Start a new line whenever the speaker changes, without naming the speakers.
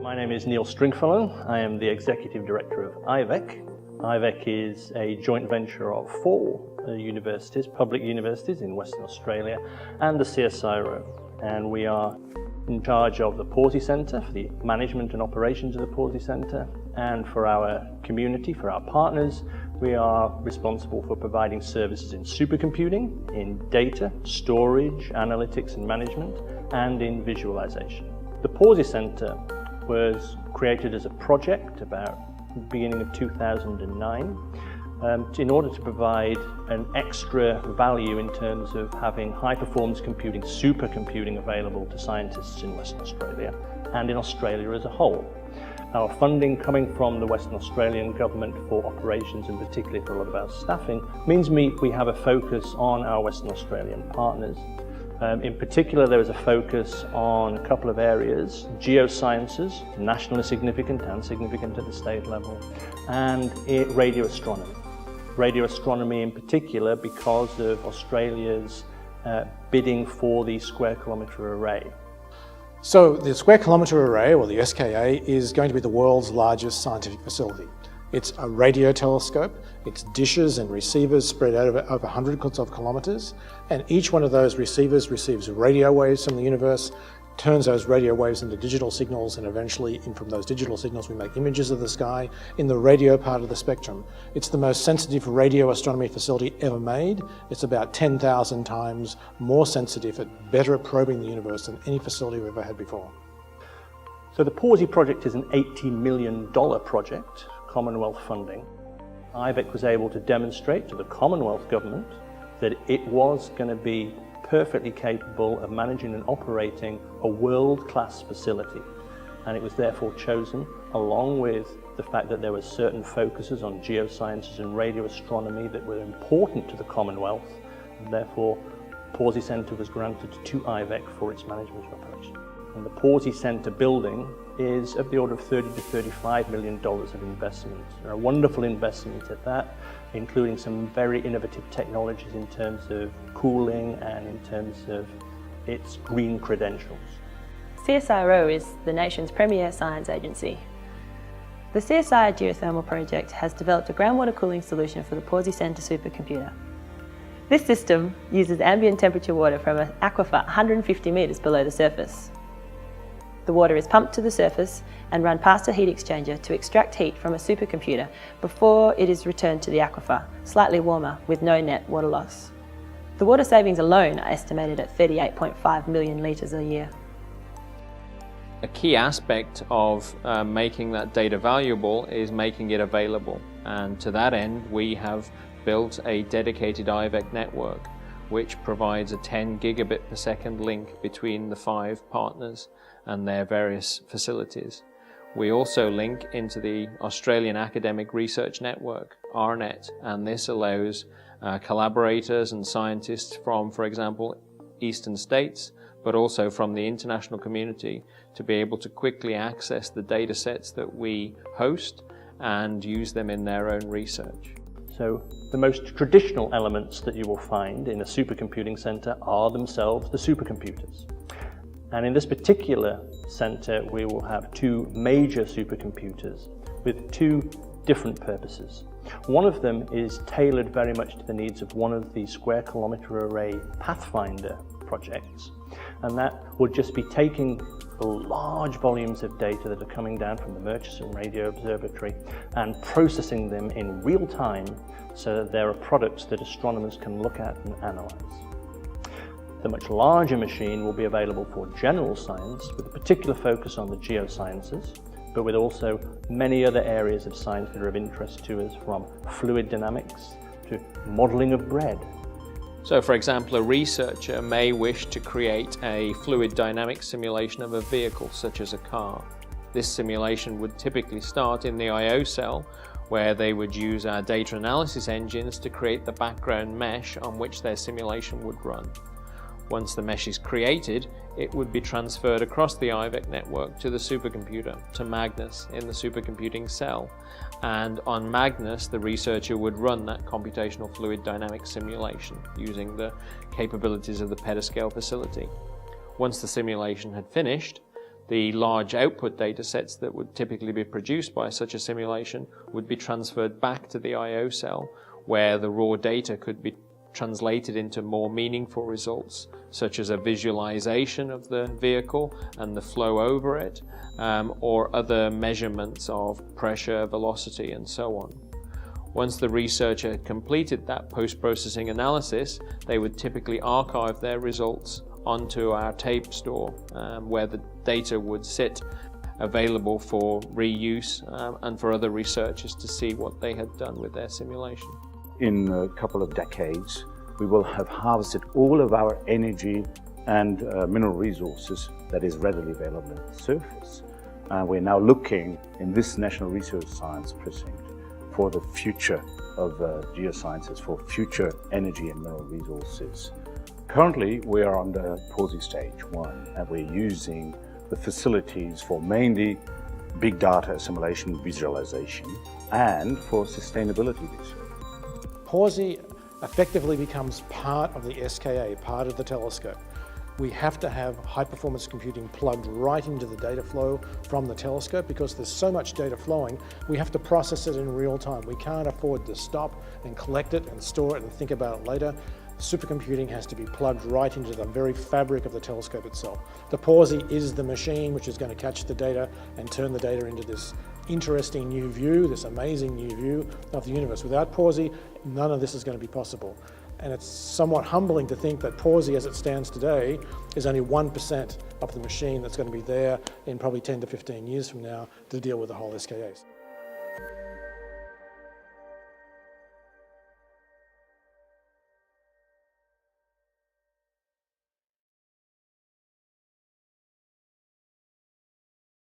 My name is Neil Stringfellow. I am the Executive Director of IVEC. IVEC is a joint venture of 4 universities, public universities in Western Australia, and the CSIRO. And we are in charge of the Pawsey Centre, for the management and operations of the Pawsey Centre, and for our community, for our partners, we are responsible for providing services in supercomputing, in data, storage, analytics and management, and in visualization. The Pawsey Centre was created as a project about the beginning of 2009 in order to provide an extra value in terms of having high-performance computing, supercomputing available to scientists in Western Australia and in Australia as a whole. Our funding coming from the Western Australian government for operations, and particularly for a lot of our staffing, means we have a focus on our Western Australian partners. In particular, there is a focus on a couple of areas: geosciences, nationally significant and significant at the state level, and radio astronomy. Radio astronomy in particular because of Australia's bidding for the Square Kilometre Array.
So the Square Kilometre Array, or the SKA, is going to be the world's largest scientific facility. It's a radio telescope, it's dishes and receivers spread out over hundreds of kilometres, and each one of those receivers receives radio waves from the universe, turns those radio waves into digital signals, and eventually from those digital signals we make images of the sky in the radio part of the spectrum. It's the most sensitive radio astronomy facility ever made. It's about 10,000 times more sensitive and better at probing the universe than any facility we've ever had before.
So the Pawsey project is an $80 million project, Commonwealth funding. IVEC was able to demonstrate to the Commonwealth government that it was going to be perfectly capable of managing and operating a world-class facility, and it was therefore chosen, along with the fact that there were certain focuses on geosciences and radio astronomy that were important to the Commonwealth, and therefore Pawsey Centre was granted to IVEC for its management of operation. And the Pawsey Centre building is of the order of $30 to $35 million of investment. A wonderful investment at that, including some very innovative technologies in terms of cooling and in terms of its green credentials.
CSIRO is the nation's premier science agency. The CSI Geothermal Project has developed a groundwater cooling solution for the Pawsey Centre supercomputer. This system uses ambient temperature water from an aquifer 150 metres below the surface. The water is pumped to the surface and run past a heat exchanger to extract heat from a supercomputer before it is returned to the aquifer, slightly warmer with no net water loss. The water savings alone are estimated at 38.5 million litres a year.
A key aspect of making that data valuable is making it available, and to that end we have built a dedicated IVEC network which provides a 10 gigabit per second link between the 5 partners and their various facilities. We also link into the Australian Academic Research Network, AARNet, and this allows collaborators and scientists from, for example, eastern states, but also from the international community to be able to quickly access the data sets that we host and use them in their own research.
So the most traditional elements that you will find in a supercomputing centre are themselves the supercomputers. And in this particular centre we will have 2 major supercomputers with 2 different purposes. One of them is tailored very much to the needs of one of the Square Kilometre Array Pathfinder projects, and that will just be taking the large volumes of data that are coming down from the Murchison Radio Observatory and processing them in real time so that there are products that astronomers can look at and analyse. The much larger machine will be available for general science with a particular focus on the geosciences, but with also many other areas of science that are of interest to us, from fluid dynamics to modelling of bread.
So for example, a researcher may wish to create a fluid dynamics simulation of a vehicle such as a car. This simulation would typically start in the I/O cell, where they would use our data analysis engines to create the background mesh on which their simulation would run. Once the mesh is created, it would be transferred across the IVEC network to the supercomputer, to Magnus in the supercomputing cell. And on Magnus, the researcher would run that computational fluid dynamics simulation using the capabilities of the petascale facility. Once the simulation had finished, The large output data sets that would typically be produced by such a simulation would be transferred back to the I/O cell, where the raw data could be translated into more meaningful results, such as a visualization of the vehicle and the flow over it, or other measurements of pressure, velocity, and so on. Once the researcher had completed that post-processing analysis, they would typically archive their results onto our tape store, where the data would sit available for reuse and for other researchers to see what they had done with their simulation.
In a couple of decades, we will have harvested all of our energy and mineral resources that is readily available at the surface. We're now looking in this National Research Science Precinct for the future of geosciences, for future energy and mineral resources. Currently, we are on the PAWSI stage 1, and we're using the facilities for mainly big data assimilation visualization and for sustainability research.
PAWSI effectively becomes part of the SKA, part of the telescope. We have to have high-performance computing plugged right into the data flow from the telescope because there's so much data flowing, we have to process it in real time. We can't afford to stop and collect it and store it and think about it later. Supercomputing has to be plugged right into the very fabric of the telescope itself. The PAWSI is the machine which is going to catch the data and turn the data into this interesting new view, this amazing new view of the universe. Without PAWSI, none of this is going to be possible. And it's somewhat humbling to think that PAWSI as it stands today is only 1% of the machine that's going to be there in probably 10 to 15 years from now to deal with the whole SKAs.